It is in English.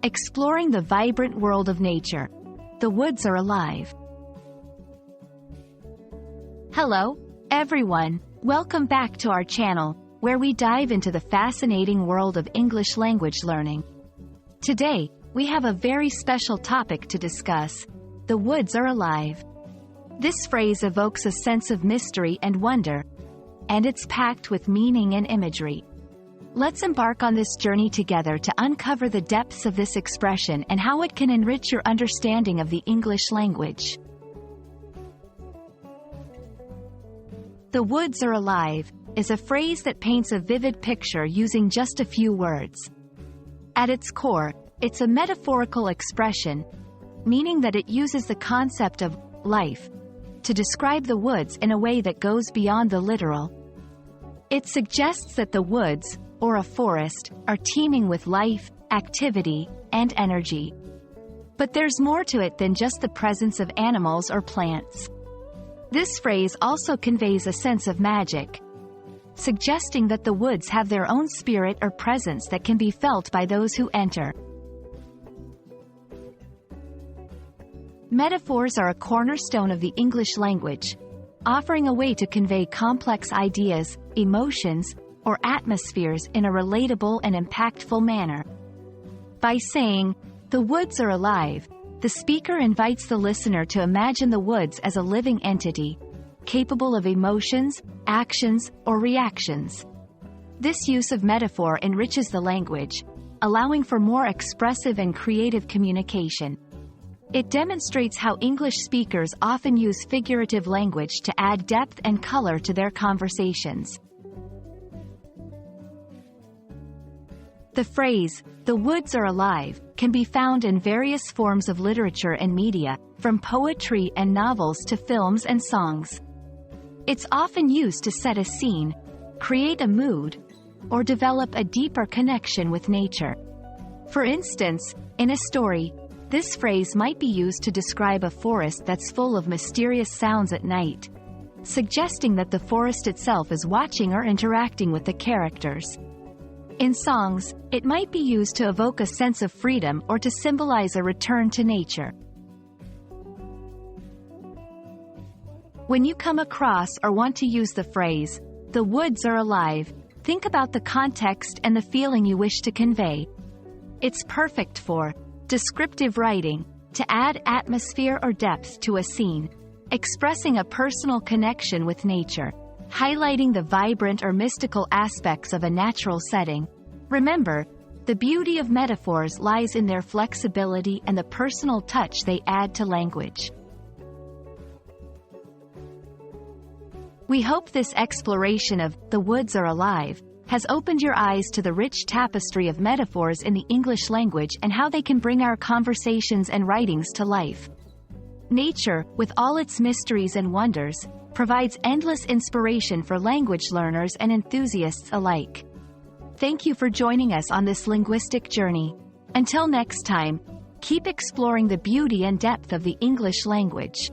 exploring the vibrant world of nature. The woods are alive. Hello, everyone. Welcome back to our channel, where we dive into the fascinating world of English language learning. Today, we have a very special topic to discuss. The woods are alive. This phrase evokes a sense of mystery and wonder, and it's packed with meaning and imagery. Let's embark on this journey together to uncover the depths of this expression and how it can enrich your understanding of the English language. The woods are alive is a phrase that paints a vivid picture using just a few words. At its core, it's a metaphorical expression, meaning that it uses the concept of life to describe the woods in a way that goes beyond the literal. It suggests that the woods, or a forest, are teeming with life, activity, and energy. But there's more to it than just the presence of animals or plants. This phrase also conveys a sense of magic, suggesting that the woods have their own spirit or presence that can be felt by those who enter. Metaphors are a cornerstone of the English language, offering a way to convey complex ideas, emotions, or atmospheres in a relatable and impactful manner. By saying, "The woods are alive," the speaker invites the listener to imagine the woods as a living entity, capable of emotions, actions, or reactions. This use of metaphor enriches the language, allowing for more expressive and creative communication. It demonstrates how English speakers often use figurative language to add depth and color to their conversations. The phrase, "the woods are alive," can be found in various forms of literature and media, from poetry and novels to films and songs. It's often used to set a scene, create a mood, or develop a deeper connection with nature. For instance, in a story, this phrase might be used to describe a forest that's full of mysterious sounds at night, suggesting that the forest itself is watching or interacting with the characters. In songs, it might be used to evoke a sense of freedom or to symbolize a return to nature. When you come across or want to use the phrase, "the woods are alive," think about the context and the feeling you wish to convey. It's perfect for descriptive writing, to add atmosphere or depth to a scene, expressing a personal connection with nature, highlighting the vibrant or mystical aspects of a natural setting. Remember, the beauty of metaphors lies in their flexibility and the personal touch they add to language. We hope this exploration of "the woods are alive" has opened your eyes to the rich tapestry of metaphors in the English language and how they can bring our conversations and writings to life. Nature, with all its mysteries and wonders, provides endless inspiration for language learners and enthusiasts alike. Thank you for joining us on this linguistic journey. Until next time, keep exploring the beauty and depth of the English language.